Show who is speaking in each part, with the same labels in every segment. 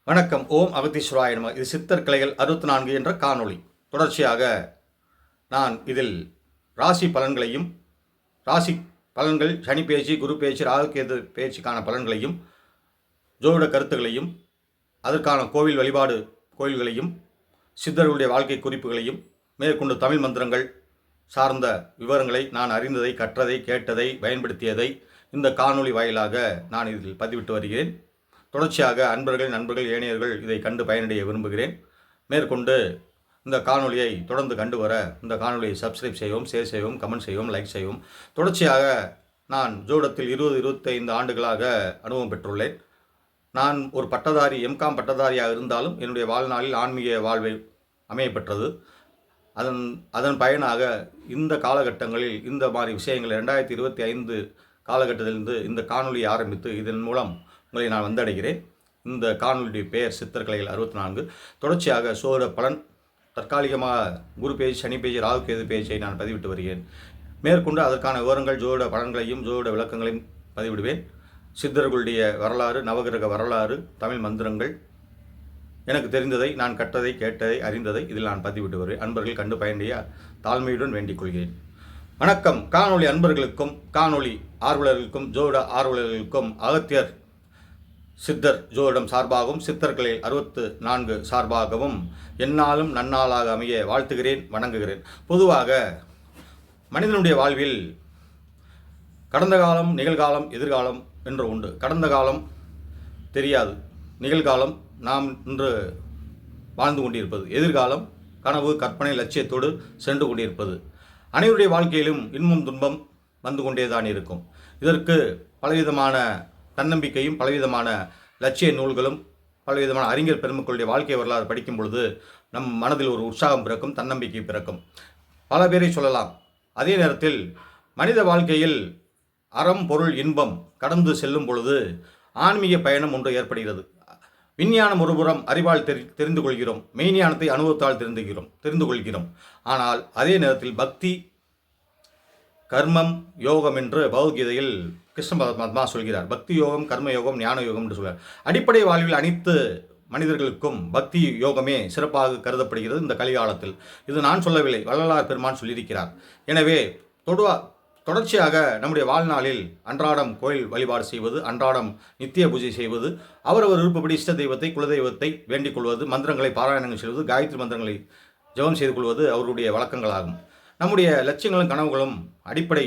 Speaker 1: வணக்கம். ஓம் அகத்தீஸ்வராய நமः. இது சித்தர் கலைகள் 64 என்ற காணொளி. தொடர்ச்சியாக நான் இதில் ராசி பலன்களையும், ராசி பலன்கள், சனி பேச்சு, குரு பேச்சு, ராகு கேது பேச்சுக்கான பலன்களையும், ஜோதிட கருத்துகளையும், அதற்கான கோவில் வழிபாடு கோயில்களையும், சித்தர்களுடைய வாழ்க்கை குறிப்புகளையும், மேற்கொண்டு தமிழ் மந்திரங்கள் சார்ந்த விவரங்களை நான் அறிந்ததை, கற்றதை, கேட்டதை, பயன்படுத்தியதை இந்த காணொளி வாயிலாக நான் இதில் பதிவிட்டு வருகிறேன். தொடர்ச்சியாக அன்பர்கள், நண்பர்கள், ஏனையர்கள் இதை கண்டு பயனடைய விரும்புகிறேன். மேற்கொண்டு இந்த காணொலியை தொடர்ந்து கண்டு வர இந்த காணொலியை சப்ஸ்கிரைப் செய்யவும், ஷேர் செய்யவும், கமெண்ட் செய்யவும், லைக் செய்யவும். தொடர்ச்சியாக நான் ஜோடத்தில் 20-25 ஆண்டுகளாக அனுபவம் பெற்றுள்ளேன். நான் ஒரு பட்டதாரி, எம்காம் பட்டதாரியாக இருந்தாலும் என்னுடைய வாழ்நாளில் ஆன்மீக வாழ்வை அமையப்பெற்றது. அதன் பயனாக இந்த காலகட்டங்களில் இந்த மாதிரி விஷயங்கள் 2025 காலகட்டத்திலிருந்து இந்த காணொலியை ஆரம்பித்து இதன் மூலம் உங்களை நான் வந்தடைகிறேன். இந்த காணொலியுடைய பெயர் சித்தர் கலைகள் 64. தொடர்ச்சியாக சோதிட பலன், தற்காலிகமாக குரு பேஜ், சனி பேஜ், ராகு கேது பேஜை நான் பதிவிட்டு வருகிறேன். மேற்கொண்டு அதற்கான விவரங்கள், ஜோதிட பலன்களையும் ஜோதிட விளக்கங்களையும் பதிவிடுவேன். சித்தர்களுடைய வரலாறு, நவகிரக வரலாறு, தமிழ் மந்திரங்கள், எனக்கு தெரிந்ததை, நான் கற்றதை, கேட்டதை, அறிந்ததை இதில் நான் பதிவிட்டு வருவேன். அன்பர்கள் கண்டு பயனடைய தாழ்மையுடன் வேண்டிக் கொள்கிறேன். வணக்கம். காணொளி அன்பர்களுக்கும், காணொளி ஆர்வலர்களுக்கும், ஜோதிட ஆர்வலர்களுக்கும் அகத்தியர் சித்தர் ஜோதிடம் சார்பாகவும், சித்தர்களை 64 சார்பாகவும் எந்நாளும் நன்னாளாக அமைய வாழ்த்துகிறேன், வணங்குகிறேன். பொதுவாக மனிதனுடைய வாழ்வில் கடந்த காலம், நிகழ்காலம், எதிர்காலம் என்று உண்டு. கடந்த காலம் தெரியாது, நிகழ்காலம் நாம் இன்று வாழ்ந்து கொண்டிருப்பது, எதிர்காலம் கனவு, கற்பனை, லட்சியத்தோடு சென்று கொண்டிருப்பது. அனைவருடைய வாழ்க்கையிலும் இன்பம் துன்பம் வந்து கொண்டேதான் இருக்கும். இதற்கு பலவிதமான தன்னம்பிக்கையும், பலவிதமான லட்சிய நூல்களும், பலவிதமான அறிஞர் பெருமக்களுடைய வாழ்க்கை வரலாறு படிக்கும் பொழுது நம் மனதில் ஒரு உற்சாகம் பிறக்கும், தன்னம்பிக்கை பிறக்கும். பல பேரை சொல்லலாம். அதே நேரத்தில் மனித வாழ்க்கையில் அறம், பொருள், இன்பம் கடந்து செல்லும் பொழுது ஆன்மீக பயணம் ஒன்று ஏற்படுகிறது. விஞ்ஞானம் ஒருபுறம் அறிவால் தெரிந்து கொள்கிறோம், மெய்ஞானத்தை அனுபவத்தால் தெரிந்து கொள்கிறோம். ஆனால் அதே நேரத்தில் பக்தி, கர்மம், யோகம் என்று பகவத்கீதையில் கிருஷ்ண பரமாத்மா சொல்கிறார். பக்தி யோகம், கர்ம யோகம், ஞான யோகம் என்று சொல்கிறார். அடிப்படை வாழ்வில் அனைத்து மனிதர்களுக்கும் பக்தி யோகமே சிறப்பாக கருதப்படுகிறது இந்த கலிகாலத்தில். இது நான் சொல்லவில்லை, வள்ளலார் பெருமான் சொல்லியிருக்கிறார். எனவே தொடர்ச்சியாக நம்முடைய வாழ்நாளில் அன்றாடம் கோயில் வழிபாடு செய்வது, அன்றாடம் நித்திய பூஜை செய்வது, அவரவர் விருப்பப்படி இஷ்ட தெய்வத்தை, குலதெய்வத்தை வேண்டிக் கொள்வது, மந்திரங்களை பாராயணங்கள் செய்வது, காயத்ரி மந்திரங்களை ஜெபம் செய்து கொள்வது அவருடைய வழக்கங்களாகும். நம்முடைய லட்சியங்களும் கனவுகளும் அடிப்படை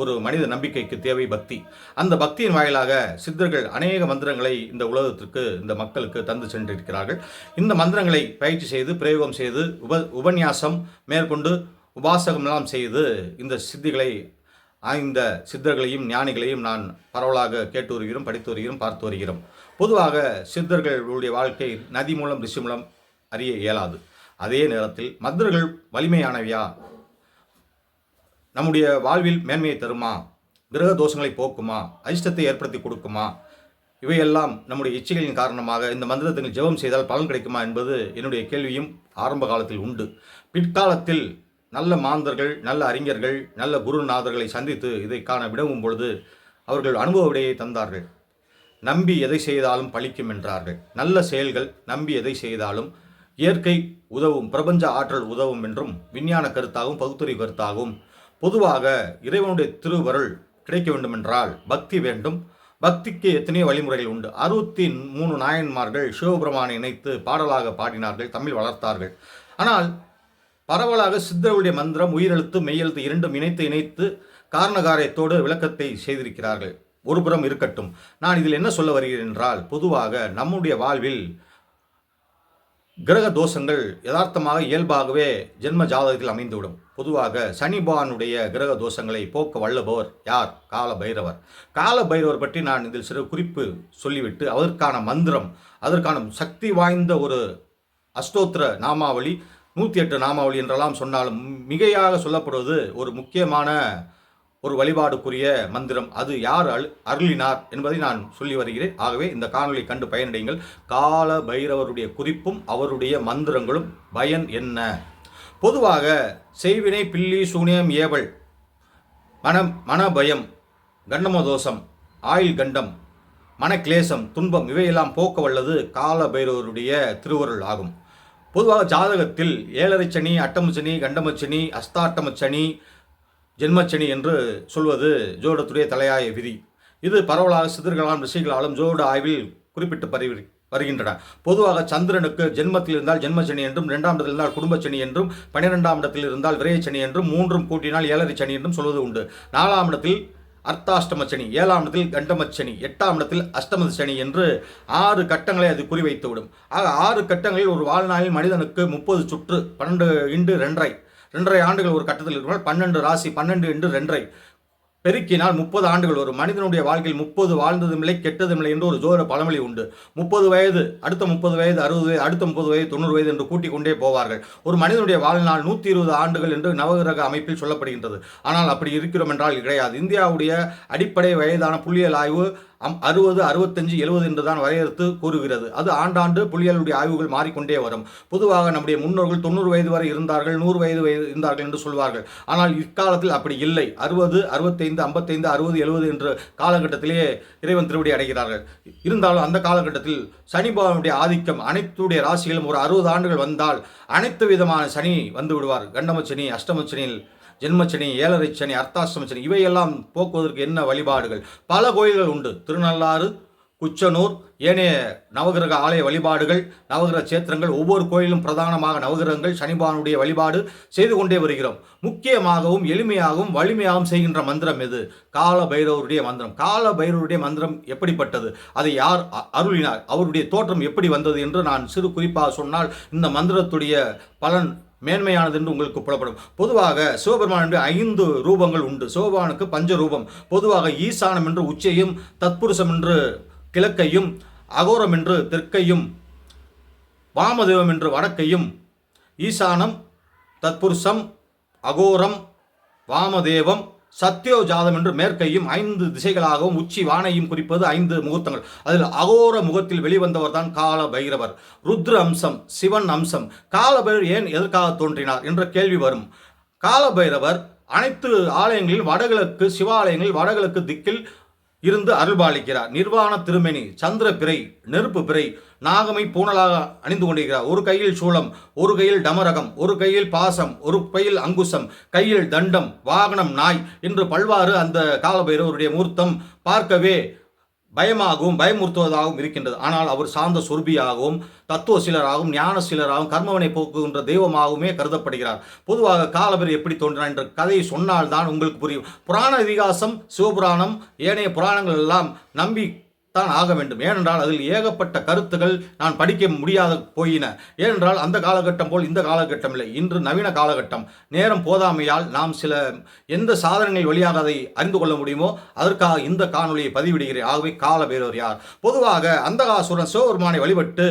Speaker 1: ஒரு மனித நம்பிக்கைக்கு தேவை பக்தி. அந்த பக்தியின் வாயிலாக சித்தர்கள் அநேக மந்திரங்களை இந்த உலகத்திற்கு, இந்த மக்களுக்கு தந்து சென்றிருக்கிறார்கள். இந்த மந்திரங்களை பயிற்சி செய்து, பிரயோகம் செய்து, உபன்யாசம் மேற்கொண்டு உபாசகமெல்லாம் செய்து இந்த சித்திகளை, இந்த சித்தர்களையும் ஞானிகளையும் நான் பரவலாக கேட்டு வருகிறோம், படித்து வருகிறோம், பார்த்து வருகிறோம். பொதுவாக சித்தர்களுடைய வாழ்க்கை நதி மூலம், ரிஷி மூலம் அறிய இயலாது. அதே நேரத்தில் மந்திரங்கள் வலிமையானவையா, நம்முடைய வாழ்வில் மேன்மையை தருமா, கிரக தோஷங்களை போக்குமா, அதிர்ஷ்டத்தை ஏற்படுத்தி கொடுக்குமா, இவையெல்லாம் நம்முடைய இச்சைகளின் காரணமாக இந்த மந்திரத்தை ஜெபம் செய்தால் பலன் கிடைக்குமா என்பது என்னுடைய கேள்வியும் ஆரம்ப காலத்தில் உண்டு. பிற்காலத்தில் நல்ல மாந்தர்கள், நல்ல அறிஞர்கள், நல்ல குருநாதர்களை சந்தித்து இதை காண விடவும் பொழுது அவர்கள் அனுபவ விடையை தந்தார்கள். நம்பி எதை செய்தாலும் பலிக்கும் என்றார்கள். நல்ல செயல்கள், நம்பி எதை செய்தாலும் இயற்கை உதவும், பிரபஞ்ச ஆற்றல் உதவும் என்றும் விஞ்ஞான கருத்தாகவும் பகுத்தறிவு கருத்தாகவும், பொதுவாக இறைவனுடைய திருவருள் கிடைக்க வேண்டுமென்றால் பக்தி வேண்டும். பக்திக்கு எத்தனையோ வழிமுறைகள் உண்டு. 63 நாயன்மார்கள் சிவபெருமானை இணைத்து பாடலாக பாடினார்கள், தமிழ் வளர்த்தார்கள். ஆனால் பரவலாக சித்தர்களுடைய மந்திரம், உயிரெழுத்து, மெய்யெழுத்து இரண்டும் இணைத்து காரணகாரியத்தோடு விளக்கத்தை செய்திருக்கிறார்கள். ஒருபுறம் இருக்கட்டும். நான் இதில் என்ன சொல்ல வருகிறேன் என்றால், பொதுவாக நம்முடைய வாழ்வில் கிரக தோஷங்கள் யதார்த்தமாக இயல்பாகவே ஜென்ம ஜாதகத்தில் அமைந்துவிடும். பொதுவாக சனி பகவானுடைய கிரக தோஷங்களை போக்க வல்லபவர் யார்? கால பைரவர். கால பைரவர் பற்றி நான் இதில் சிறு குறிப்பு சொல்லிவிட்டு அதற்கான மந்திரம், அதற்கான சக்தி வாய்ந்த ஒரு அஷ்டோத்திர நாமாவளி, 108 நாமாவளி என்றெல்லாம் சொன்னாலும் மிகையாக சொல்லப்படுவது ஒரு முக்கியமான ஒரு வழிபாடுக்குரிய மந்திரம். அது யார் அருளினார் என்பதை நான் சொல்லி வருகிறேன். ஆகவே இந்த காணொளி கண்டு பயனடையுங்கள். கால பைரவருடைய குறிப்பும் அவருடைய மந்திரங்களும் பயன் என்ன? பொதுவாக செய்வினை, பில்லி, சூனியம், ஏவல், மனபயம், கண்டமதோஷம், ஆயுள் கண்டம், மனக்லேசம், துன்பம் இவையெல்லாம் போக்க வல்லது கால பைரவருடைய திருவருள் ஆகும். பொதுவாக ஜாதகத்தில் 7.5 சனி, அட்டமச்சனி, கண்டமச்சனி, அஸ்தாட்டமச்சனி, ஜென்மச்சனி என்று சொல்வது ஜோடத்துடைய தலையாய விதி. இது பரவலாக சித்தர்களாலும் ரிஷிகளாலும் ஜோட ஆய்வில் குறிப்பிட்டு வருகின்றன. பொதுவாக சந்திரனுக்கு ஜென்மத்தில் இருந்தால் ஜென்மச்சனி என்றும், 2ஆம் இடத்தில் இருந்தால் குடும்பச்சனி என்றும், 12ஆம் இடத்தில் இருந்தால் விரயச்சனி என்றும், 3 கூட்டினால் 7.5 சனி என்றும் சொல்வது உண்டு. 4ஆம் இடத்தில் அர்த்தாஷ்டமச்சனி, 7ஆம் இடத்தில் கண்டமச்சனி, 8ஆம் இடத்தில் அஷ்டம சனி என்று 6 கட்டங்களை அது குறிவைத்துவிடும். ஆக 6 கட்டங்களில் ஒரு வாழ்நாளில் மனிதனுக்கு 30 சுற்று, 12 × 2.5 2.5 ஆண்டுகள் ஒரு கட்டத்தில் இருக்கிறால் 12 ராசி, 12 × 2.5 பெருக்கினால் 30 ஆண்டுகள். ஒரு மனிதனுடைய வாழ்க்கையில் 30 வாழ்ந்ததுமில்லை கெட்டதுமில்லை என்று ஒரு ஜோதிட பழமொழி உண்டு. 30 வயது, அடுத்த 30 வயது, 60 வயது, அடுத்த 30 வயது, 90 வயது என்று கூட்டிக் கொண்டே போவார்கள். ஒரு மனிதனுடைய வாழ்நாள் 120 ஆண்டுகள் என்று நவகிரக அமைப்பில் சொல்லப்படுகின்றது. ஆனால் அப்படி இருக்கிறோம் என்றால் கிடையாது. இந்தியாவுடைய அடிப்படை வயதான புள்ளியியல் ஆய்வு 60, 65, 70 என்று தான் வரையறுத்து கூறுகிறது. அது ஆண்டாண்டு புள்ளியியலுடைய ஆய்வுகள் மாறிக்கொண்டே வரும். பொதுவாக நம்முடைய முன்னோர்கள் 90 வயது வரை இருந்தார்கள், 100 வயது இருந்தார்கள் என்று சொல்வார்கள். ஆனால் இக்காலத்தில் அப்படி இல்லை. 60, 65, 55, 60, 70 என்ற காலகட்டத்திலேயே இறைவன் திருவடி அடைகிறார்கள். இருந்தாலும் அந்த காலகட்டத்தில் சனி பகவானுடைய ஆதிக்கம் அனைத்துடைய ராசிகளும் ஒரு 60 ஆண்டுகள் வந்தால் அனைத்து விதமான சனி வந்து விடுவார். கண்டமச்சனி, அஷ்டமச்சனியில் ஜென்மச்சனி, 7.5 சனி, அர்த்தாஷ்டமச்சனி இவையெல்லாம் போக்குவதற்கு என்ன வழிபாடுகள்? பல கோயில்கள் உண்டு. திருநள்ளாறு, குச்சனூர், ஏனைய நவகிரக ஆலய வழிபாடுகள், நவகிரக சேத்திரங்கள், ஒவ்வொரு கோயிலும் பிரதானமாக நவகிரகங்கள், சனிபானுடைய வழிபாடு செய்து கொண்டே வருகிறோம். முக்கியமாகவும் எளிமையாகவும் வலிமையாகவும் செய்கின்ற மந்திரம் எது? கால பைரவருடைய மந்திரம். கால பைரவருடைய மந்திரம் எப்படிப்பட்டது? அதை யார் அருளினார்? அவருடைய தோற்றம் எப்படி வந்தது என்று நான் சிறு குறிப்பாக சொன்னால் இந்த மந்திரத்துடைய பலன் மேன்மையானது என்று உங்களுக்கு புலப்படும். பொதுவாக சிவபெருமானுடைய 5 ரூபங்கள் உண்டு. சிவபெருமானுக்கு பஞ்ச ரூபம். பொதுவாக ஈசானம் என்று உச்சையும், தத்புருஷம் என்று கிழக்கையும், அகோரம் என்று தெற்கையும், வாமதேவம் என்று வடக்கையும், ஈசானம், தத்புருஷம், அகோரம், வாமதேவம், சத்யோஜாதம் என்று மேற்கையும் 5 திசைகளாகவும் உச்சி வானையும் குறிப்பது 5 முகூர்த்தங்கள். அதில் அகோர முகத்தில் வெளிவந்தவர் தான் கால பைரவர். ருத்ர அம்சம், சிவன் அம்சம். கால பைரவர் ஏன் எதற்காக தோன்றினார் என்ற கேள்வி வரும். கால பைரவர் அனைத்து ஆலயங்களில் வடகிழக்கு சிவாலயங்களில் வடகிழக்கு திக்கில் இருந்து அருள்பாலிக்கிறார். நிர்வாண திருமேனி, சந்திர பிறை, நெருப்பு பிறை, நாகமை பூணலாக அணிந்து கொண்டிருக்கிறார். ஒரு கையில் சூளம், ஒரு கையில் டமரகம், ஒரு கையில் பாசம், ஒரு கையில் அங்குசம், கையில் தண்டம், வாகனம் நாய் என்று பல்வாறு அந்த காலபைரவருடைய மூர்த்தம் பார்க்கவே பயமாகவும் பயமுறுத்துவதாகவும் இருக்கின்றது. ஆனால் அவர் சார்ந்த சொர்பியாகவும் தத்துவ சிலராகவும் ஞான சிலராகவும் கர்மவனை போக்குகின்ற தெய்வமாகவுமே கருதப்படுகிறார். பொதுவாக காலபைரவர் எப்படி தோன்றினார் என்ற கதையை சொன்னால்தான் உங்களுக்கு புரியும். புராண இதிகாசம், சிவபுராணம், ஏனைய புராணங்கள் எல்லாம் நம்பி தான் ஆக வேண்டும். ஏனென்றால் அதில் ஏகப்பட்ட கருத்துக்கள் நான் படிக்க முடியாத போயின. ஏனென்றால் அந்த காலகட்டம் போல் இந்த காலகட்டம் இல்லை. இன்று நவீன காலகட்டம். நேரம் போதாமையால் நாம் சில எந்த சாதனங்கள் வழியாக அதை அறிந்து கொள்ள முடியுமோ அதற்காக இந்த காணொலியை பதிவிடுகிறேன். ஆகவே கால பைரவர் யார்? பொதுவாக அந்தகாசுரன் சிவபெருமானை வழிபட்டு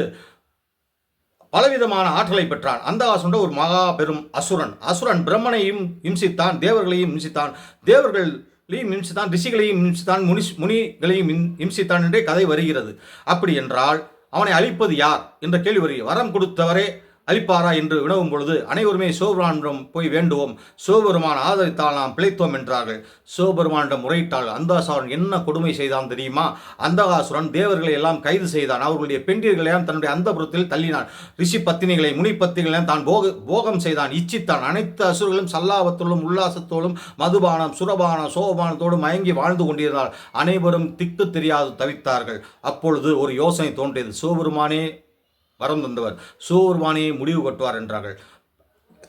Speaker 1: பலவிதமான ஆற்றலை பெற்றான். அந்தகாசுரன் ஒரு மகா பெரும் அசுரன். அசுரன் பிரம்மனையும் இம்சித்தான், தேவர்களையும் இம்சித்தான், இம்சித்தான், ரிஷிகளையும் இம்சித்தான், முனிகளையும் இம்சித்தான் என்றே கதை வருகிறது. அப்படி என்றால் அவனை அழிப்பது யார் என்ற கேள்வி வருகிறது. வரம் கொடுத்தவரே அளிப்பாரா என்று வினவும் பொழுது அனைவருமே சிவபெருமானிடம் போய் வேண்டுவோம், சிவபெருமான் ஆதரித்தால் நாம் பிழைத்தோம் என்றார்கள். சிவபெருமானிடம் முறையிட்டால் அந்தகாசுரன் என்ன கொடுமை செய்தான் தெரியுமா? அந்தகாசுரன் தேவர்களை எல்லாம் கைது செய்தான். அவர்களுடைய பெண்டிர்களையும் தன்னுடைய அந்தபுரத்தில் தள்ளினான். ரிஷி பத்தினிகளை, முனி பத்தினிகளையும் தான் போகம் செய்தான், இச்சித்தான். அனைத்து அசுரர்களும் சல்லாபத்தோடும் உல்லாசத்தோடும் மதுபானம், சுரபானம், சோபானத்தோடும் மயங்கி வாழ்ந்து கொண்டிருந்தால் அனைவரும் திக்கு தெரியாது தவித்தார்கள். அப்பொழுது ஒரு யோசனை தோன்றியது. சிவபெருமானே வரம் தந்தவர், சிவபெருமானே முடிவு கட்டுவார் என்றார்கள்.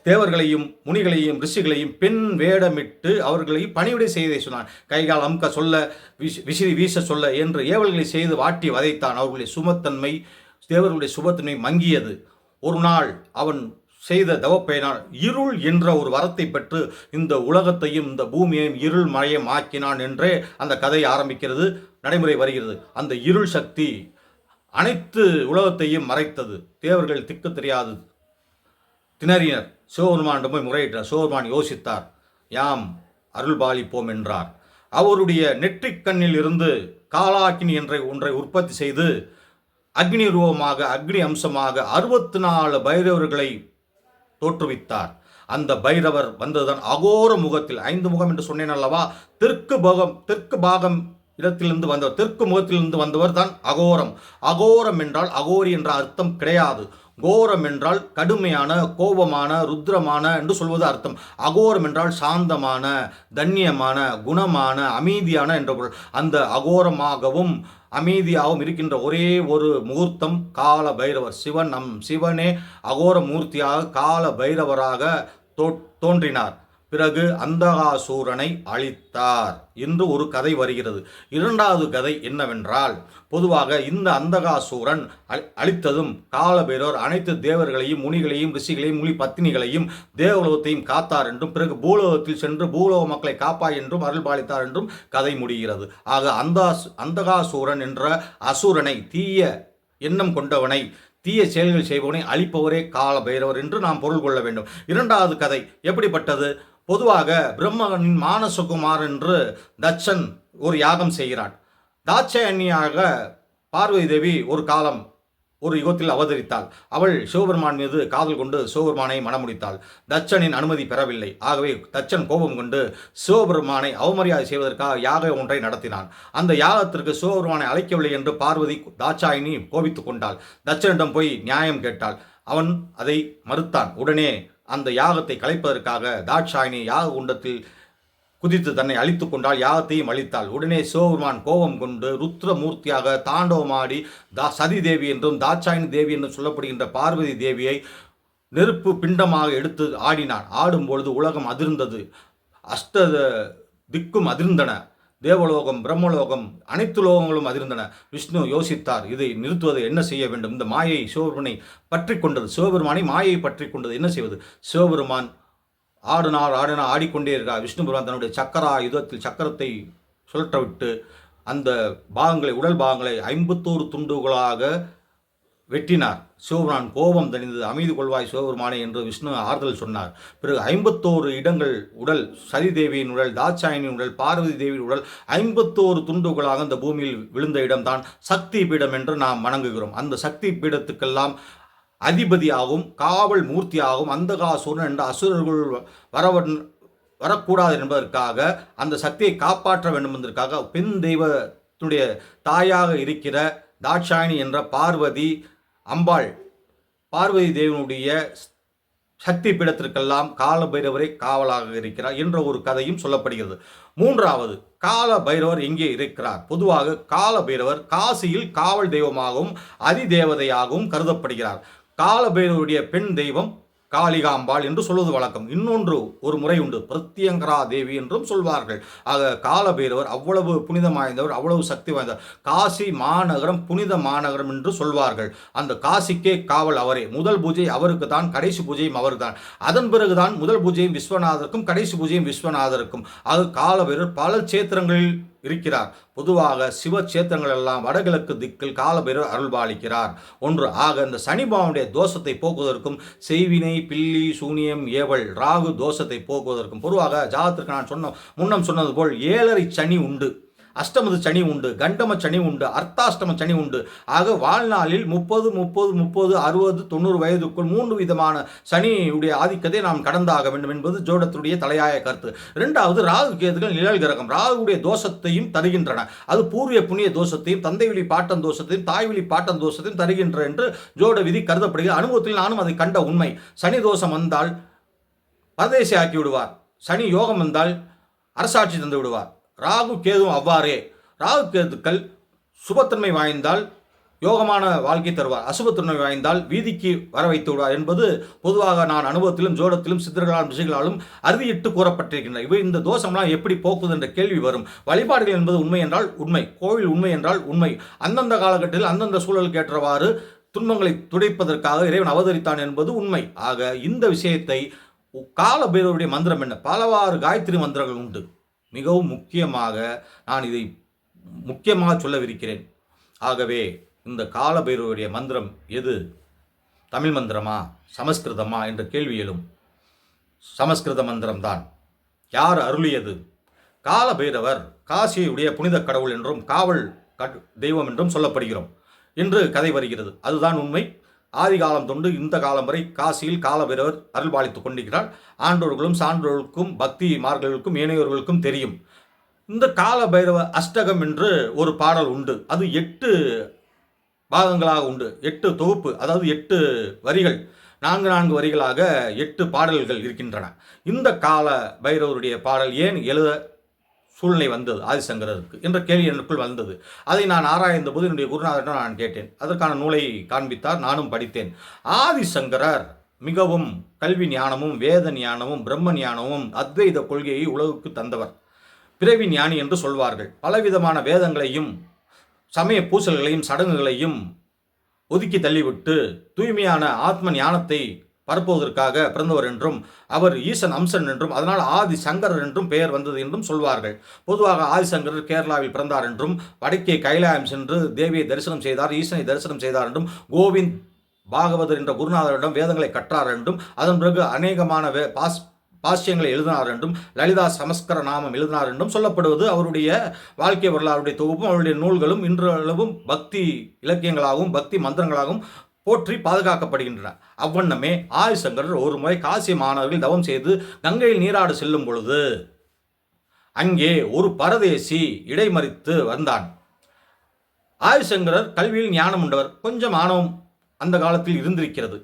Speaker 1: தேவர்களையும் முனிகளையும் ரிஷிகளையும் பெண் வேடமிட்டு அவர்களை பணிவிடை செய்ததை சொன்னான். கைகால் அமுக்க சொல்ல, விசிறி வீச சொல்ல என்று ஏவல்களை செய்து வாட்டி வதைத்தான். அவர்களுடைய சுமத்தன்மை, தேவர்களுடைய சுபத்தன்மை மங்கியது. ஒரு நாள் அவன் செய்த தவப்பயனால் இருள் என்ற ஒரு வரத்தை பெற்று இந்த உலகத்தையும் இந்த பூமியையும் இருள் மயம் ஆக்கினான் என்றே அந்த கதை ஆரம்பிக்கிறது, நடைமுறை வருகிறது. அந்த இருள் சக்தி அனைத்து உலகத்தையும் மறைத்தது. தேவர்கள் திக்கு தெரியாது திணறினர். சிவபெருமானிடம் போய் முறையிட்டார். சிவபெருமான் யோசித்தார், யாம் அருள்பாலிப்போம் என்றார். அவருடைய நெற்றிக் கண்ணில் இருந்து காலாக்கினி என்ற ஒன்றை உற்பத்தி செய்து அக்னி ரூபமாக, அக்னி அம்சமாக 64 பைரவர்களை தோற்றுவித்தார். அந்த பைரவர் வந்ததுதான் அகோர முகத்தில். 5 முகம் என்று சொன்னேன் அல்லவா? தெற்கு பாகம் இடத்திலிருந்து வந்தவர், தெற்கு முகத்திலிருந்து வந்தவர் தான் அகோரம். அகோரம் என்றால் அகோரி என்ற அர்த்தம் கிடையாது. கோரம் என்றால் கடுமையான, கோபமான, ருத்ரமான என்று சொல்வது அர்த்தம். அகோரம் என்றால் சாந்தமான, தன்யமான, குணமான, அமைதியான என்ற பொருள். அந்த அகோரமாகவும் அமைதியாகவும் இருக்கின்ற ஒரே ஒரு முகூர்த்தம் கால பைரவர். சிவனே அகோர மூர்த்தியாக கால பைரவராக தோன்றினார். பிறகு அந்தகாசூரனை அழித்தார் என்று ஒரு கதை வருகிறது. இரண்டாவது கதை என்னவென்றால், பொதுவாக இந்த அந்தகாசூரன் அழித்ததும் காலபைரவர் அனைத்து தேவர்களையும், முனிகளையும், ரிஷிகளையும், முனி பத்தினிகளையும், தேவலோகத்தையும் காத்தார் என்றும், பிறகு பூலோகத்தில் சென்று பூலோக மக்களை காப்பாய் என்றும் அருள்பாலித்தார் என்றும் கதை முடிகிறது. ஆக அந்தகாசூரன் என்ற அசுரனை, தீய எண்ணம் கொண்டவனை, தீய செயல்கள் செய்பவனை அழிப்பவரே கால பைரவர் என்று நாம் பொருள் கொள்ள வேண்டும். இரண்டாவது கதை எப்படிப்பட்டது? பொதுவாக பிரம்மனின் மானசகுமார் என்று தட்சன் ஒரு யாகம் செய்கிறான். தாட்சாயணியாக பார்வதி தேவி ஒரு காலம் ஒரு யுகத்தில் அவதரித்தாள். அவள் சிவபெருமான் மீது காதல் கொண்டு சிவபெருமானை மணமுடித்தாள். தட்சனின் அனுமதி பெறவில்லை. ஆகவே தட்சன் கோபம் கொண்டு சிவபெருமானை அவமரியாதை செய்வதற்காக யாக ஒன்றை நடத்தினான். அந்த யாகத்திற்கு சிவபெருமானை அழைக்கவில்லை என்று பார்வதி தாட்சாயினி கோபித்துக் கொண்டாள். தட்சனிடம் போய் நியாயம் கேட்டாள். அவன் அதை மறுத்தான். உடனே அந்த யாகத்தை கலைப்பதற்காக தாட்சாயினி யாக குண்டத்தில் குதித்து தன்னை அழித்து கொண்டால், யாகத்தையும் அழித்தாள். உடனே சிவபெருமான் கோபம் கொண்டு ருத்ரமூர்த்தியாக தாண்டவமாடி சதி தேவி என்றும் தாட்சாயினி தேவி என்றும் சொல்லப்படுகின்ற பார்வதி தேவியை நெருப்பு பிண்டமாக எடுத்து ஆடினான். ஆடும்பொழுது உலகம் அதிர்ந்தது. அஷ்ட திக்கும் அதிர்ந்தன. தேவலோகம், பிரம்மலோகம், அனைத்து லோகங்களும் அதிர்ந்தன. விஷ்ணு யோசித்தார், இதை நிறுத்துவது என்ன செய்ய வேண்டும்? இந்த மாயை சிவபெருமானை பற்றி கொண்டது. சிவபெருமானை மாயை பற்றி கொண்டது. என்ன செய்வது? சிவபெருமான் ஆடிக்கொண்டே இருக்கிறார். விஷ்ணு பெருமான் தன்னுடைய யுதத்தில் சக்கரத்தை சுழற்ற விட்டு அந்த பாகங்களை, உடல் பாகங்களை 51 துண்டுகளாக வெட்டினார். சிவபெருமான் கோபம் தணிந்தது. அமைதி கொள்வாய் சிவபெருமானே என்று விஷ்ணு ஆறுதல் சொன்னார். பிறகு 51 இடங்கள் உடல், சதிதேவியின் உடல், தாட்சாயினியின் உடல், பார்வதி தேவியின் உடல் 51 துண்டுகளாக அந்த பூமியில் விழுந்த இடம்தான் சக்தி பீடம் என்று நாம் வணங்குகிறோம். அந்த சக்தி பீடத்துக்கெல்லாம் அதிபதியாகவும் காவல் மூர்த்தியாகவும் அந்தகாசூரன் என்ற அசுரர்கள் வரக்கூடாது என்பதற்காக, அந்த சக்தியை காப்பாற்ற வேண்டும் என்பதற்காக பெண் தெய்வத்துடைய தாயாக இருக்கிற தாட்சாயினி என்ற பார்வதி அம்பாள், பார்வதி தேவனுடைய சக்தி பீடத்திற்கெல்லாம் கால பைரவரை காவலாக இருக்கிறார் என்ற ஒரு கதையும் சொல்லப்படுகிறது. மூன்றாவது, கால பைரவர் எங்கே இருக்கிறார்? பொதுவாக கால பைரவர் காசியில் காவல் தெய்வமாகவும் அதிதேவதையாகவும் கருதப்படுகிறார். கால பைரவருடைய பெண் தெய்வம் காளிகாம்பாள் என்று சொல்வது வழக்கம். இன்னொன்று ஒரு முறை உண்டு, பிரத்யங்கரா தேவி என்றும் சொல்வார்கள். ஆக கால பைரவர் அவ்வளவு புனிதம் வாய்ந்தவர், அவ்வளவு சக்தி வாய்ந்தவர். காசி மாநகரம் புனித மாநகரம் என்று சொல்வார்கள். அந்த காசிக்கே காவல் அவரே. முதல் பூஜை அவருக்கு தான், கடைசி பூஜையும் அவர் தான். அதன் பிறகுதான் முதல் பூஜையும் விஸ்வநாதருக்கும், கடைசி பூஜையும் விஸ்வநாதருக்கும். ஆக கால பைரவர் பல சேத்திரங்களில் இருக்கிறார். பொதுவாக சிவ சேத்திரங்கள் எல்லாம் வடகிழக்கு திக்கில் காலபைரவர் அருள்பாலிக்கிறார். ஒன்று. ஆக இந்த சனிபாவனுடைய தோஷத்தை போக்குவதற்கும், செய்வினை, பில்லி, சூனியம், ஏவல், ராகு தோஷத்தை போக்குவதற்கும், பொதுவாக ஜாதகத்திற்கு நான் முன்னம் சொன்னது போல் 7.5 சனி உண்டு, அஷ்டமது சனி உண்டு, கண்டம சனி உண்டு, அர்த்தாஷ்டம சனி உண்டு. ஆக வாழ்நாளில் 30, 60, 90 வயதுக்குள் 3 விதமான சனியுடைய ஆதிக்கத்தை நாம் கடந்தாக வேண்டும் என்பது ஜோடத்துடைய தலையாய கருத்து. இரண்டாவது, ராகு கேதுகள் நிழல் கிரகம், ராகுடைய தோஷத்தையும் தருகின்றன. அது பூர்வ புண்ணிய தோஷத்தையும், தந்தை வழி பாட்டன் தோஷத்தையும், தாய் வழி பாட்டன் தோஷத்தையும் தருகின்ற என்று ஜோட விதி கருதப்படுகிறது. அனுபவத்தில் நானும் அதை கண்ட உண்மை. சனி தோஷம் வந்தால் பரதேசி ஆக்கி விடுவார். சனி யோகம் வந்தால் அரசாட்சி தந்து விடுவார். ராகு கேதுவும் அவ்வாறே. ராகு கேதுக்கள் சுபத்தன்மை வாய்ந்தால் யோகமான வாழ்க்கை தருவார், அசுபத்தன்மை வாய்ந்தால் வீதிக்கு வர வைத்து விடுவார் என்பது பொதுவாக நான் அனுபவத்திலும் ஜோடத்திலும் சித்தர்களாலும் ரிஷிகளாலும் அறுதியிட்டு கூறப்பட்டிருக்கின்றன. இவை இந்த தோஷம்லாம் எப்படி போக்குது என்ற கேள்வி வரும். வழிபாடுகள் என்பது உண்மை என்றால் உண்மை, கோவில் உண்மை என்றால் உண்மை. அந்தந்த காலகட்டத்தில் அந்தந்த சூழலுக்கு ஏற்றவாறு துன்பங்களை துடைப்பதற்காக இறைவன் அவதரித்தான் என்பது உண்மை. ஆக இந்த விஷயத்தை கால பைரவருடைய மந்திரம் என்ன? பலவாறு காயத்ரி மந்திரங்கள் உண்டு. மிகவும் முக்கியமாக நான் இதை முக்கியமாக சொல்லவிருக்கிறேன். ஆகவே இந்த கால பைரவருடைய மந்திரம் எது? தமிழ் மந்திரமா, சமஸ்கிருதமா என்ற கேள்வி எழும். சமஸ்கிருத மந்திரம்தான். யார் அருளியது? கால பைரவர் காசியுடைய புனித கடவுள் என்றும் காவல் தெய்வம் என்றும் சொல்லப்படுகிறோம் என்று கதை வருகிறது. அதுதான் உண்மை. ஆதி காலம் தொண்டு இந்த காலம் வரை காசியில் காலபைரவர் அருள்பாலித்துக் கொண்டிருக்கிறார். ஆண்டோர்களும் சான்றோர்களுக்கும் பக்தி மார்களுக்கும் ஏனையோர்களுக்கும் தெரியும். இந்த கால பைரவ அஷ்டகம் என்று ஒரு பாடல் உண்டு. அது 8 பாகங்களாக உண்டு. 8 தொகுப்பு, அதாவது 8 வரிகள், 4 வரிகளாக 8 பாடல்கள் இருக்கின்றன. இந்த கால பைரவருடைய பாடல் ஏன் எழுத சூழ்நிலை வந்தது ஆதிசங்கரருக்கு என்ற கேள்வி எனக்குள் வந்தது. அதை நான் ஆராய்ந்த போது என்னுடைய குருநாதரிடம் நான் கேட்டேன். அதற்கான நூலை காண்பித்தார், நானும் படித்தேன். ஆதிசங்கரர் மிகவும் கல்வி ஞானமும் வேத ஞானமும் பிரம்ம ஞானமும் அத்வைத கொள்கையை உலகுக்கு தந்தவர். பிறவி ஞானி என்று சொல்வார்கள். பலவிதமான வேதங்களையும் சமய பூசல்களையும் சடங்குகளையும் ஒதுக்கி தள்ளிவிட்டு தூய்மையான ஆத்ம ஞானத்தை பரப்புவதற்காக பிறந்தவர் என்றும் அவர் ஈசன் அம்சன் என்றும் அதனால் ஆதிசங்கரர் என்றும் பெயர் வந்தது என்றும் சொல்வார்கள். பொதுவாக ஆதிசங்கரர் கேரளாவில் பிறந்தார் என்றும் வடக்கே கைலாயம் சென்று தேவியை தரிசனம் செய்தார், ஈசனை தரிசனம் செய்தார் என்றும் கோவிந்த் பாகவதர் என்ற குருநாதரிடம் வேதங்களை கற்றார் என்றும் அதன் பிறகு அநேகமான பாஷ்யங்களை எழுதினார் என்றும் லலிதா சமஸ்கர நாமம் எழுதினார் என்றும் சொல்லப்படுவது அவருடைய வாழ்க்கை வரலாறுடைய தொகுப்பும் அவருடைய நூல்களும் இன்றளவும் பக்தி இலக்கியங்களாகவும் பக்தி மந்திரங்களாகவும் போற்றி பாதுகாக்கப்படுகின்றன. அவ்வண்ணமே ஆதிசங்கரர் ஒரு முறை காசி மாணவர்கள் தவம் செய்து கங்கையில் நீராடு செல்லும் பொழுது அங்கே ஒரு பரதேசி இடைமறித்து வந்தான். ஆதிசங்கரர் கல்வியில் ஞானம் உண்டவர், கொஞ்சம் ஆணவம் அந்த காலத்தில் இருந்திருக்கிறது.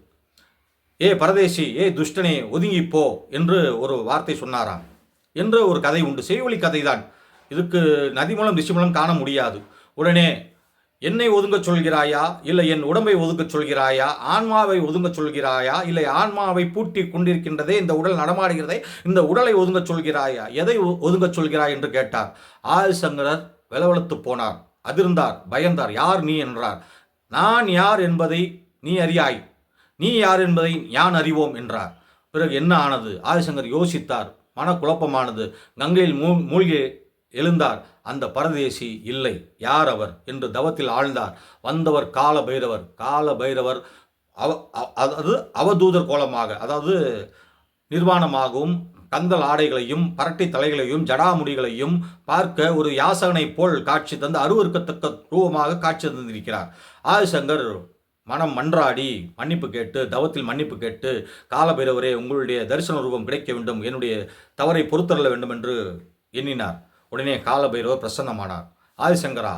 Speaker 1: ஏ பரதேசி, ஏ துஷ்டனே, ஒதுங்கிப்போ என்று ஒரு வார்த்தை சொன்னாராம் என்று ஒரு கதை உண்டு. செய்வழி கதை தான். இதுக்கு நதி மூலம் ரிஷி மூலம் காண முடியாது. உடனே என்னை ஒதுங்கச் சொல்கிறாயா, இல்லை என் உடம்பை ஒதுங்கச் சொல்கிறாயா, ஆன்மாவை ஒதுங்கச் சொல்கிறாயா, இல்லை ஆன்மாவை பூட்டி கொண்டிருக்கின்றதே இந்த உடல் நடமாடுகிறதே இந்த உடலை ஒதுங்கச் சொல்கிறாயா, எதை ஒதுங்கச் சொல்கிறாய் என்று கேட்டார். ஆதிசங்கரர் வெலவெலத்து போனார், அதிர்ந்தார், பயந்தார். யார் நீ என்றார். நான் யார் என்பதை நீ அறியாய், நீ யார் என்பதை யான் அறிவோம் என்றார். பிறகு என்ன ஆனது? ஆதிசங்கர் யோசித்தார். மனக்குழப்பமானது. கங்கையில் மூழ்கி எழுந்தார். அந்த பரதேசி இல்லை, யார் அவர் என்று தவத்தில் ஆழ்ந்தார். வந்தவர் கால பைரவர். கால பைரவர் அதாவது அவதூதர் கோலமாக, அதாவது நிர்வாணமாகவும் கந்தல் ஆடைகளையும் பரட்டை தலைகளையும் ஜடாமுடிகளையும் பார்க்க ஒரு யாசகனை போல் காட்சி தந்து அருவருக்கத்தக்க ரூபமாக காட்சி தந்திருக்கிறார். ஆதிசங்கர் மனம் மன்றாடி மன்னிப்பு கேட்டு, தவத்தில் மன்னிப்பு கேட்டு, காலபைரவரே உங்களுடைய தரிசன ரூபம் கிடைக்க வேண்டும், என்னுடைய தவறை பொறுத்தள்ள வேண்டும் என்று எண்ணினார். உடனே காலபைரவர் பிரசன்னமானார். ஆதிசங்கரா,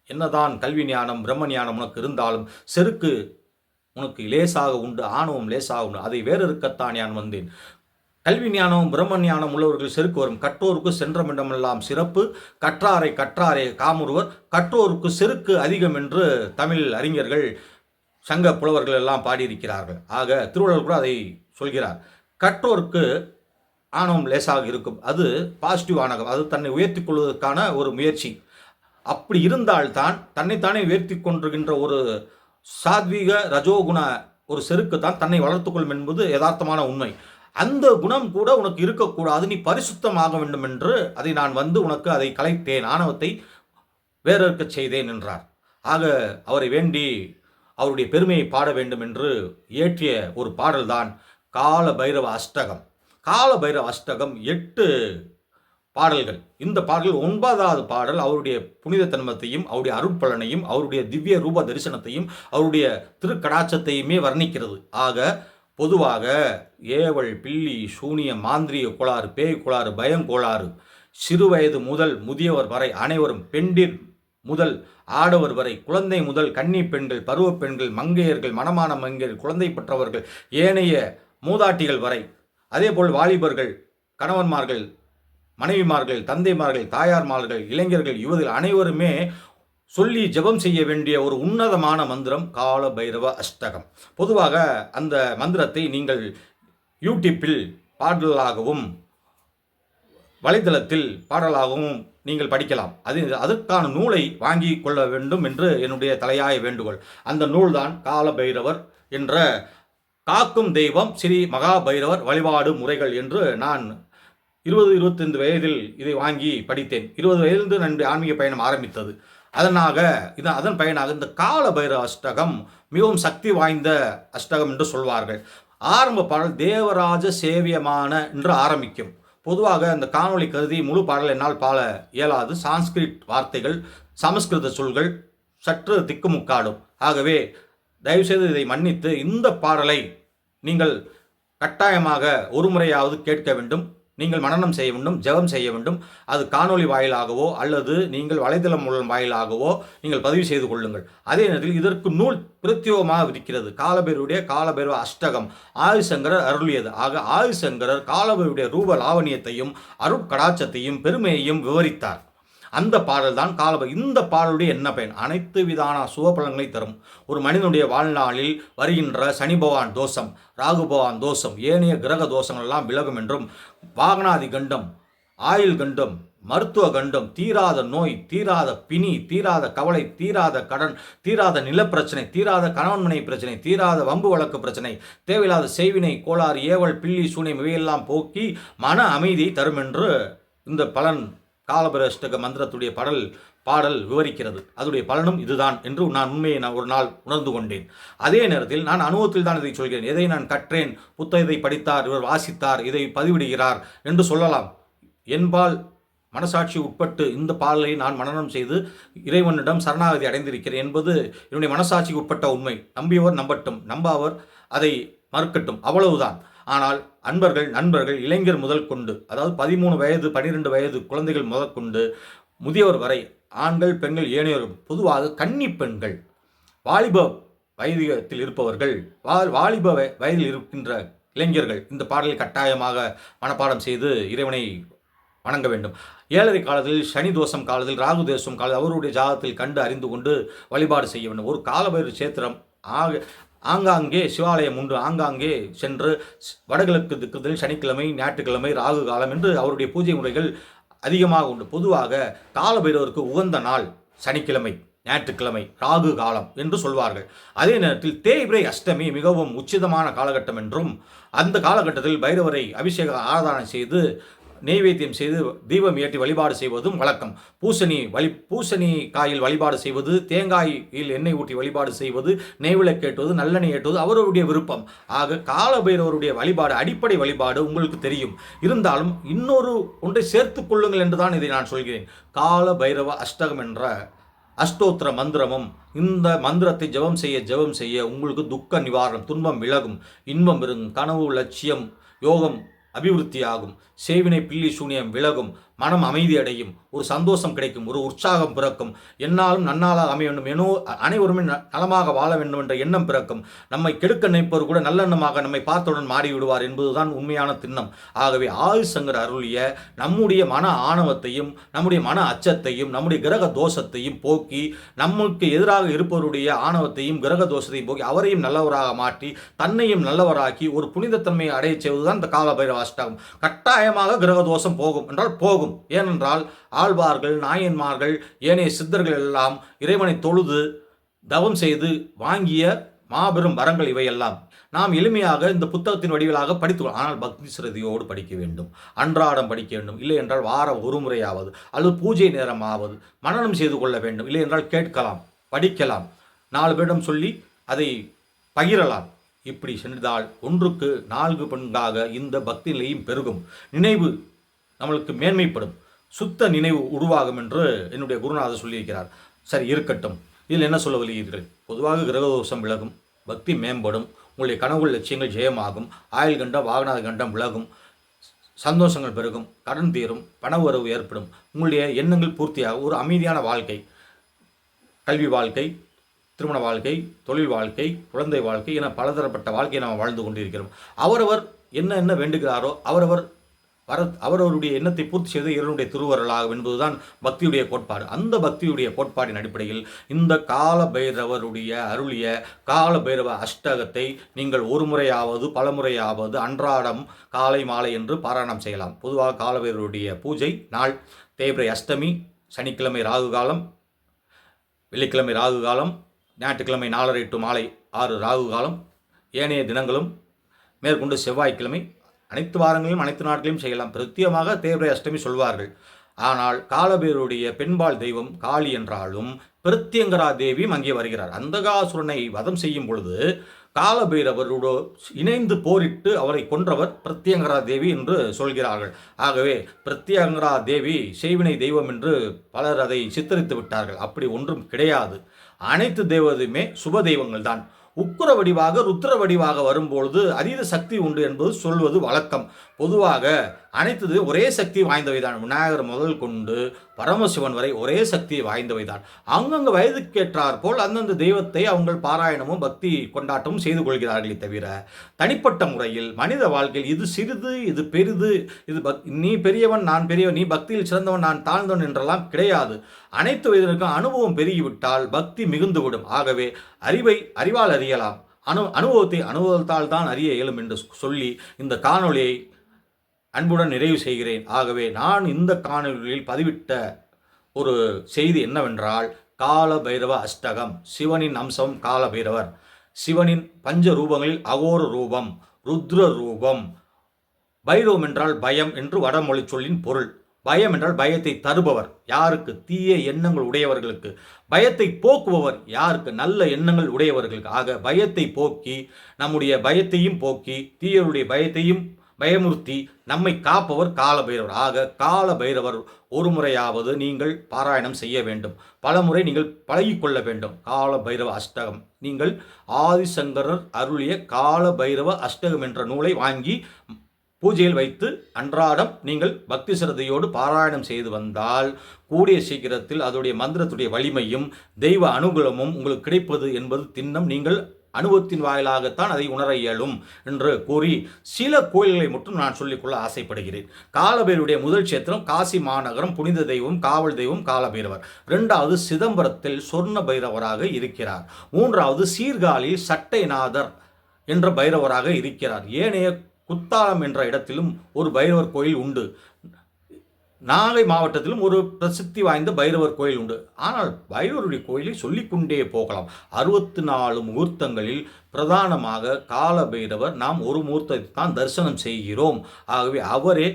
Speaker 1: என்னதான் கல்வி ஞானம் பிரம்ம ஞானம் உனக்கு இருந்தாலும் செருக்கு உனக்கு லேசாக உண்டு, ஆணவம் லேசாக உண்டு, அதை வேறு இருக்கத்தான் நான் வந்தேன். கல்வி ஞானம் பிரம்ம ஞானம் உள்ளவர்கள் செருக்கு வரும். கற்றோருக்கு சென்றமிடமெல்லாம் சிறப்பு, கற்றாரை கற்றாரே காமுறுவர், கற்றோருக்கு செருக்கு அதிகம் என்று தமிழ் அறிஞர்கள் சங்க புலவர்கள் எல்லாம் பாடியிருக்கிறார்கள். ஆக திருவள்ளுவர் கூட அதை சொல்கிறார். கற்றோருக்கு ஆணவம் லேசாக இருக்கும், அது பாசிட்டிவ் ஆணவம், அது தன்னை உயர்த்தி கொள்வதற்கான ஒரு முயற்சி. அப்படி இருந்தால்தான் தன்னைத்தானே உயர்த்தி கொண்டிருக்கின்ற ஒரு சாத்வீக ரஜோகுண ஒரு செருக்கு தான் தன்னை வளர்த்துக்கொள்ளும் என்பது யதார்த்தமான உண்மை. அந்த குணம் கூட உனக்கு இருக்கக்கூடாது, நீ பரிசுத்தமாக வேண்டும் என்று அதை நான் வந்து உனக்கு அதை கலைத்தேன், ஆணவத்தை வேறறுக்க செய்தேன் என்றார். ஆக அவரை வேண்டி அவருடைய பெருமையை பாட வேண்டும் என்று இயற்றிய ஒரு பாடல்தான் கால பைரவ அஷ்டகம். கால பைரவ அஷ்டகம் 8 பாடல்கள். இந்த பாடல் 9வது பாடல் அவருடைய புனித தன்மத்தையும் அவருடைய அருட்பலனையும் அவருடைய திவ்ய ரூப தரிசனத்தையும் அவருடைய திருக்கடாட்சத்தையுமே வர்ணிக்கிறது. ஆக பொதுவாக ஏவல் பில்லி சூனியம் மாந்திரிய கோளாறு பேய் கோளாறு பயங்கோளாறு சிறுவயது முதல் முதியவர் வரை அனைவரும், பெண்டிர் முதல் ஆடவர் வரை, குழந்தை முதல் கன்னி பெண்கள் பருவ பெண்கள் மங்கையர்கள் மணமான மங்கையர்கள் குழந்தை பெற்றவர்கள் ஏனைய மூதாட்டிகள் வரை, அதேபோல் வாலிபர்கள் கணவன்மார்கள் மனைவிமார்கள் தந்தைமார்கள் தாயார்மார்கள் இளைஞர்கள் யுவதில் அனைவருமே சொல்லி ஜெபம் செய்ய வேண்டிய ஒரு உன்னதமான மந்திரம் கால பைரவ அஷ்டகம். பொதுவாக அந்த மந்திரத்தை நீங்கள் யூடியூப்பில் பாடலாகவும் வலைதளத்தில் பாடலாகவும் நீங்கள் படிக்கலாம். அதற்கான நூலை வாங்கி கொள்ள வேண்டும் என்று என்னுடைய தலையாய வேண்டுகோள். அந்த நூல்தான் கால பைரவர் என்ற காக்கும் தெய்வம் ஸ்ரீ மகா பைரவர் வழிபாடு முறைகள் என்று நான் 20-25 வயதில் இதை வாங்கி படித்தேன். 20 வயதிலிருந்து என்னுடைய ஆன்மீக பயணம் ஆரம்பித்தது. அதன் பயனாக இந்த கால பைரவ அஷ்டகம் மிகவும் சக்தி வாய்ந்த அஷ்டகம் என்று சொல்வார்கள். ஆரம்ப பாடல் தேவராஜ சேவியமான என்று ஆரம்பிக்கும். பொதுவாக இந்த காணொளி கருதி முழு பாடல் என்னால் பாட இயலாது. சான்ஸ்கிரிட் வார்த்தைகள் சமஸ்கிருத சொல்கள் சற்று திக்குமுக்காடும். ஆகவே தயவுசெய்து இதை மன்னித்து இந்த பாடலை நீங்கள் கட்டாயமாக ஒரு முறையாவது கேட்க வேண்டும். நீங்கள் மனனம் செய்ய வேண்டும், ஜெபம் செய்ய வேண்டும். அது காணொளி வாயிலாகவோ அல்லது நீங்கள் வலைதளம் மூலம் வாயிலாகவோ நீங்கள் பதிவு செய்து கொள்ளுங்கள். அதே நேரத்தில் இதற்கு நூல் பிரத்யோகமாக இருக்கிறது. காலபைரவருடைய காலபைரவ அஷ்டகம் ஆதிசங்கரர் அருளியது. ஆக ஆதிசங்கரர் காலபைரவருடைய ரூப லாவணியத்தையும் அருட்கடாட்சத்தையும் பெருமையையும் விவரித்தார். அந்த பாடல் தான் இந்த பாடலுடைய என்ன பயன்? அனைத்து விதான சுபபலன்களை தரும். ஒரு மனிதனுடைய வாழ்நாளில் வருகின்ற சனி பகவான் தோஷம், ராகு பகவான் தோஷம், ஏனைய கிரக தோஷங்கள் எல்லாம் விலகும் என்றும், வாகனாதி கண்டம், ஆயுள் கண்டம், மருத்துவ கண்டம், தீராத நோய், தீராத பிணி, தீராத கவலை, தீராத கடன், தீராத நிலப்பிரச்சனை, தீராத கணவன்மனை பிரச்சனை, தீராத வம்பு வழக்கு பிரச்சனை, தேவையில்லாத செய்வினை கோளாறு, ஏவல், பில்லி, சூனியம் இவையெல்லாம் போக்கி மன அமைதியை தரும் என்று இந்த பலன் காலபைரவ மந்திரத்துடைய பாடல் விவரிக்கிறது. அதனுடைய பலனும் இதுதான் என்று நான் உண்மையை ஒரு நாள் உணர்ந்து கொண்டேன். அதே நேரத்தில் நான் அனுபவத்தில் தான் இதை சொல்கிறேன். எதை நான் கற்றேன், புத்தகத்தை படித்தார், இவர் வாசித்தார், இதை பதிவிடுகிறார் என்று சொல்லலாம். என்பால் மனசாட்சி உட்பட்டு இந்த பாடலை நான் மனனம் செய்து இறைவனிடம் சரணாகதி அடைந்திருக்கிறேன் என்பது என்னுடைய மனசாட்சிக்கு உட்பட்ட உண்மை. நம்பியவர் நம்பட்டும், நம்பாவர் அதை மறுக்கட்டும், அவ்வளவுதான். ஆனால் நண்பர்கள் இளைஞர் முதல் கொண்டு, அதாவது 13 வயது 12 வயது குழந்தைகள் முதல் கொண்டு முதியவர் வரை, ஆண்கள் பெண்கள் ஏனையோர், பொதுவாக கன்னி பெண்கள், வாலிப வயதில் இருப்பவர்கள், வாலிப வயதில் இருக்கின்ற இளைஞர்கள் இந்த பாடலை கட்டாயமாக மனப்பாடம் செய்து இறைவனை வணங்க வேண்டும். ஏழரை காலத்தில், சனி தோஷம் காலத்தில், ராகு தேசம் காலத்தில் அவருடைய ஜாதகத்தில் கண்டு அறிந்து கொண்டு வழிபாடு செய்ய வேண்டும். ஒரு காலபைரவ சேத்திரம் ஆங்காங்கே சிவாலயம் உண்டு. ஆங்காங்கே சென்று வடகிழக்கு திக்கத்தில் சனிக்கிழமை, ஞாயிற்றுக்கிழமை, ராகு காலம் என்று அவருடைய பூஜை முறைகள் அதிகமாக உண்டு. பொதுவாக காலபைரவருக்கு உகந்த நாள் சனிக்கிழமை, ஞாயிற்றுக்கிழமை, ராகு காலம் என்று சொல்வார்கள். அதே நேரத்தில் தேய்பிரை அஷ்டமி மிகவும் உச்சிதமான காலகட்டம் என்றும், அந்த காலகட்டத்தில் பைரவரை அபிஷேக ஆராதனை செய்து நெய்வேத்தியம் செய்து தீபம் ஏற்றி வழிபாடு செய்வதும் வழக்கம். பூசணி காயில் வழிபாடு செய்வது, தேங்காயில் எண்ணெய் ஊற்றி வழிபாடு செய்வது, நெய்விளக்கு ஏற்றுவது, நல்லெண்ணெய் ஏற்றுவது அவருடைய விருப்பம். ஆக காலபைரவருடைய வழிபாடு அடிப்படை வழிபாடு உங்களுக்கு தெரியும். இருந்தாலும் இன்னொரு ஒன்றை சேர்த்துக் கொள்ளுங்கள் என்றுதான் இதை நான் சொல்கிறேன். காலபைரவ அஷ்டகம் என்ற அஷ்டோத்திர மந்திரமும், இந்த மந்திரத்தை ஜெபம் செய்ய உங்களுக்கு துக்க நிவாரணம், துன்பம் விலகும், இன்பம் பெருகும், கனவு லட்சியம் யோகம் அபிவிருத்தியாகும், சேவினை பில்லி சூனியம் விலகும், மனம் அமைதி அடையும், ஒரு சந்தோஷம் கிடைக்கும், ஒரு உற்சாகம் பிறக்கும், என்னாலும் நன்னாளாக அமைய வேண்டும், அனைவருமே நலமாக வாழ வேண்டும் என்ற எண்ணம் பிறக்கும். நம்மை கெடுக்க நினைப்பவர் கூட நல்லெண்ணமாக நம்மை பார்த்தவுடன் மாறிவிடுவார் என்பதுதான் உண்மையான திண்ணம். ஆகவே ஆதிசங்கர் அருளிய நம்முடைய மன ஆணவத்தையும், நம்முடைய மன அச்சத்தையும், நம்முடைய கிரக தோஷத்தையும் போக்கி, நமக்கு எதிராக இருப்பவருடைய ஆணவத்தையும் கிரக தோஷத்தையும் போக்கி அவரையும் நல்லவராக மாற்றி தன்னையும் நல்லவராக்கி ஒரு புனிதத்தன்மையை அடைய செய்வதுதான் இந்த காலபைரவ அஷ்டகம். கட்டாயமாக கிரக தோஷம் போகும் என்றால் போகும். ஏனென்றால் ஆழ்வார்கள், நாயன்மார்கள், ஏனைய சித்தர்கள் எல்லாம் இறைவனை தொழுது தவம் செய்து வாங்கிய மாபெரும் வரங்கள் இவையெல்லாம் நாம் எளிமையாக இந்த புத்தகத்தின் வடிவிலாக படித்துள்ளோம். ஆனால் பக்தி சிரதியோடு படிக்க வேண்டும், அன்றாடம் படிக்க வேண்டும். இல்லை என்றால் வாரம் ஒரு முறையாவது அல்லது பூஜை நேரமாவது மனனம் செய்து கொள்ள வேண்டும். இல்லை என்றால் கேட்கலாம், படிக்கலாம், 4 பேரிடம் சொல்லி அதை பகிரலாம். இப்படி சென்றால் 1க்கு 4 பங்காக இந்த பக்தி நிலையும் பெருகும், நினைவு நம்மளுக்கு மேன்மைப்படும், சுத்த நினைவு உருவாகும் என்று என்னுடைய குருநாதர் சொல்லியிருக்கிறார். சரி, இருக்கட்டும். இதில் என்ன சொல்ல வருகிறீர்கள்? பொதுவாக கிரகதோஷம் விலகும், பக்தி மேம்படும், உங்களுடைய கனவுகள் லட்சியங்கள் ஜெயமாகும், ஆயுள் கண்டம் வாகனாத கண்டம் விலகும், சந்தோஷங்கள் பெருகும், கடன் தீரும், பண உறவு ஏற்படும், உங்களுடைய எண்ணங்கள் பூர்த்தியாகும், ஒரு அமைதியான வாழ்க்கை, கல்வி வாழ்க்கை, திருமண வாழ்க்கை, தொழில் வாழ்க்கை, குழந்தை வாழ்க்கை என பலதரப்பட்ட வாழ்க்கையை நாம் வாழ்ந்து கொண்டிருக்கிறோம். அவரவர் என்ன வேண்டுகிறாரோ அவரவருடைய எண்ணத்தை பூர்த்தி செய்து இறைவனுடைய திருவருளாகும் என்பதுதான் பக்தியுடைய கோட்பாடு. அந்த பக்தியுடைய கோட்பாடின் அடிப்படையில் இந்த காலபைரவருடைய அருளிய காலபைரவ அஷ்டகத்தை நீங்கள் ஒரு முறையாவது பல முறையாவது அன்றாடம் காலை மாலை என்று பாராயணம் செய்யலாம். பொதுவாக காலபைரவருடைய பூஜை நாள் தேய்பிரை அஷ்டமி, சனிக்கிழமை ராகு காலம், வெள்ளிக்கிழமை ராகு காலம், ஞாயிற்றுக்கிழமை 4:30 to மாலை 6 ராகு காலம், ஏனைய தினங்களும் மேற்கொண்டு செவ்வாய்க்கிழமை, அனைத்து வாரங்களிலும் அனைத்து நாட்களிலும் செய்யலாம். பிரத்தியமாக தேய்பிரை அஷ்டமி சொல்வார்கள். ஆனால் காலபைரவருடைய பெண்பால் தெய்வம் காளி என்றாலும் பிரத்யங்கரா தேவியும் அங்கே வருகிறார். அந்தகாசுரனை வதம் செய்யும் பொழுது காலபைரவரோடு இணைந்து போரிட்டு அவரை கொன்றவர் பிரத்யங்கரா தேவி என்று சொல்கிறார்கள். ஆகவே பிரத்யங்கரா தேவி செய்வினை தெய்வம் என்று பலர் அதை சித்தரித்து விட்டார்கள். அப்படி ஒன்றும் கிடையாது. அனைத்து தெய்வத்தையுமே சுப தெய்வங்கள் தான். உக்கிர வடிவாக ருத்ர வடிவாக வரும்பொழுது அதீத சக்தி உண்டு என்பது சொல்வது வழக்கம். பொதுவாக அனைத்து ஒரே சக்தி வாய்ந்தவை தான். விநாயகர் முதல் கொண்டு பரமசிவன் வரை ஒரே சக்தி வாய்ந்தவை தான். அங்கங்க வயதுக்கேற்றார் போல் அந்தந்த தெய்வத்தை அவங்க பாராயணமும் பக்தி கொண்டாட்டமும் செய்து கொள்கிறார்களே தவிர, தனிப்பட்ட முறையில் மனித வாழ்க்கையில் இது சிறிது இது பெரிது, இது நீ பெரியவன் நான் பெரியவன், நீ பக்தியில் சிறந்தவன் நான் தாழ்ந்தவன் என்றெல்லாம் கிடையாது. அனைத்து வயதிற்கும் அனுபவம் பெருகிவிட்டால் பக்தி மிகுந்துவிடும். ஆகவே அறிவால் அறியலாம், அனுபவத்தை அனுபவத்தால் தான் அறிய இயலும் என்று சொல்லி இந்த காணொளியை அன்புடன் நிறைவு செய்கிறேன். ஆகவே நான் இந்த காணொளியில் பதிவிட்ட ஒரு செய்தி என்னவென்றால், கால பைரவ அஷ்டகம். சிவனின் அம்சம் கால பைரவர். சிவனின் பஞ்ச ரூபங்களில் அகோர ரூபம், ருத்ர ரூபம். பைரவம் என்றால் பயம் என்று வடமொழி சொல்லின் பொருள். பயம் என்றால் பயத்தை தருபவர். யாருக்கு? தீய எண்ணங்கள் உடையவர்களுக்கு. பயத்தை போக்குபவர் யாருக்கு? நல்ல எண்ணங்கள் உடையவர்களுக்கு. ஆக பயத்தை போக்கி, நம்முடைய பயத்தையும் போக்கி, தீயருடைய பயத்தையும் பயமுறுத்தி நம்மை காப்பவர் கால பைரவர். ஆக கால பைரவர் ஒரு முறையாவது நீங்கள் பாராயணம் செய்ய வேண்டும். பல முறை நீங்கள் பழகிக்கொள்ள வேண்டும். கால பைரவ அஷ்டகம் நீங்கள் ஆதிசங்கரர் அருளிய கால பைரவ அஷ்டகம் என்ற நூலை வாங்கி பூஜையில் வைத்து அன்றாடம் நீங்கள் பக்தி சிரத்தையோடு பாராயணம் செய்து வந்தால் கூடிய சீக்கிரத்தில் அதோடைய மந்திரத்துடைய வலிமையும் தெய்வ அனுகூலமும் உங்களுக்கு கிடைப்பது என்பது திண்ணம். நீங்கள் அனுபவத்தின் வாயிலாகத்தான் அதை உணர இயலும் என்று கூறி சில கோயில்களை மட்டும் நான் சொல்லிக்கொள்ள ஆசைப்படுகிறேன். காலபைரவருடைய முதல் கஷேத்திரம் காசி மாநகரம், புனித தெய்வம் காவல் தெய்வம் காலபைரவர். 2வது சிதம்பரத்தில் சொர்ண பைரவராக இருக்கிறார். 3வது சீர்காழியில் சட்டைநாதர் என்ற பைரவராக இருக்கிறார். ஏனைய குத்தாலம் என்ற இடத்திலும் ஒரு பைரவர் கோயில் உண்டு. நாகை மாவட்டத்திலும் ஒரு பிரசித்தி வாய்ந்த பைரவர் கோயில் உண்டு. ஆனால் பைரவருடைய கோயிலை சொல்லிக்கொண்டே போகலாம். 64 முகூர்த்தங்களில் பிரதானமாக கால பைரவர் நாம் ஒரு முகூர்த்தத்தை தான் தரிசனம் செய்கிறோம். ஆகவே அவரே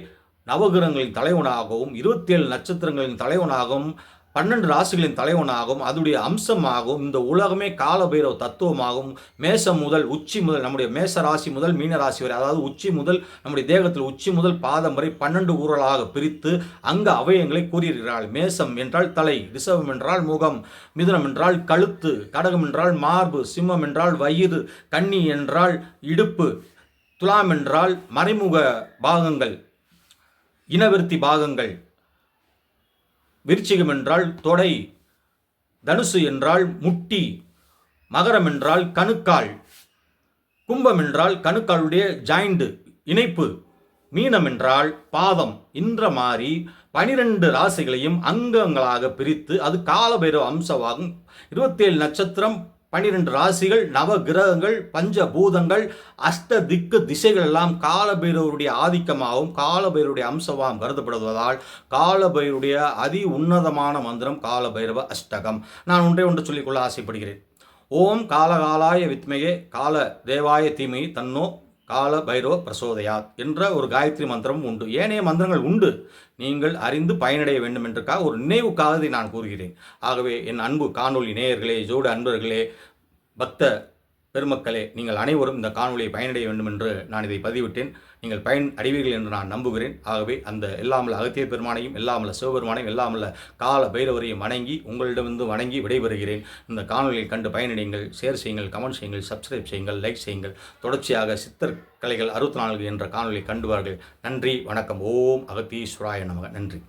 Speaker 1: நவகிரகங்களின் தலைவனாகவும் 27 நட்சத்திரங்களின் தலைவனாகவும் 12 ராசிகளின் தலைவனாகவும் அதுடைய அம்சமாகவும் இந்த உலகமே காலபைரவ தத்துவமாகவும் மேசம் முதல் உச்சி முதல் நம்முடைய மேச ராசி முதல் மீன ராசி வரை, அதாவது உச்சி முதல் நம்முடைய தேகத்தில் உச்சி முதல் பாதம் வரை 12 ஊரலாக பிரித்து அங்கு அவயங்களை கூறியிருக்கிறாள். மேசம் என்றால் தலை, ரிஷபம் என்றால் முகம், மிதுனம் என்றால் கழுத்து, கடகம் என்றால் மார்பு, சிம்மம் என்றால் வயிறு, கன்னி என்றால் இடுப்பு, துலாம் என்றால் மறைமுக பாகங்கள், இனவிருத்தி பாகங்கள், விருச்சிகம் என்றால் தொடை, தனுசு என்றால் முட்டி, மகரம் என்றால் கணுக்கால், கும்பம் என்றால் கணுக்காலுடைய ஜாயிண்ட் இணைப்பு, மீனம் என்றால் பாதம். இந்த மாதிரி 12 ராசிகளையும் அங்கங்களாக பிரித்து அது காலபைரவ அம்சமாகும். 27 நட்சத்திரம், 12 ராசிகள், நவ கிரகங்கள், பஞ்சபூதங்கள், அஷ்ட திக்கு திசைகள் எல்லாம் காலபைரவருடைய ஆதிக்கமாகவும் காலபைரவருடைய அம்சமாகவும் கருதப்படுவதால் காலபைரவருடைய அதி உன்னதமான மந்திரம் காலபைரவ அஷ்டகம். நான் ஒன்று சொல்லிக்கொள்ள ஆசைப்படுகிறேன். ஓம் காலகாலாய வித்மகே கால தேவாய தீமை தன்னோ கால பைரவ பிரசோதயாத் என்ற ஒரு காயத்ரி மந்திரம் உண்டு. ஏனைய மந்திரங்கள் உண்டு. நீங்கள் அறிந்து பயனடைய வேண்டும் என்றுக்காக ஒரு நினைவுக்காக இதை நான் கூறுகிறேன். ஆகவே என் அன்பு காணொலி நேயர்களே, ஜோடு அன்பர்களே, பக்த பெருமக்களே, நீங்கள் அனைவரும் இந்த காணொலியை பயனடைய வேண்டும் என்று நான் இதை பதிவிட்டேன். நீங்கள் பயன் அடைவீர்கள் என்று நான் நம்புகிறேன். ஆகவே அந்த எல்லாமல்ல அகத்திய பெருமானையும் எல்லாமல்ல சிவபெருமானையும் எல்லாமல்ல கால பைரவரையும் வணங்கி உங்களிடமிருந்து வணங்கி விடைபெறுகிறேன். இந்த காணொலியை கண்டு பயனடையுங்கள். ஷேர் செய்யுங்கள், கமெண்ட் செய்யுங்கள், சப்ஸ்கிரைப் செய்யுங்கள், லைக் செய்யுங்கள். தொடர்ச்சியாக சித்தர் கலைகள் 64 என்ற காணொலியை கண்டுவார்கள். நன்றி, வணக்கம். ஓம் அகத்தீஸ்வராய நமக. நன்றி.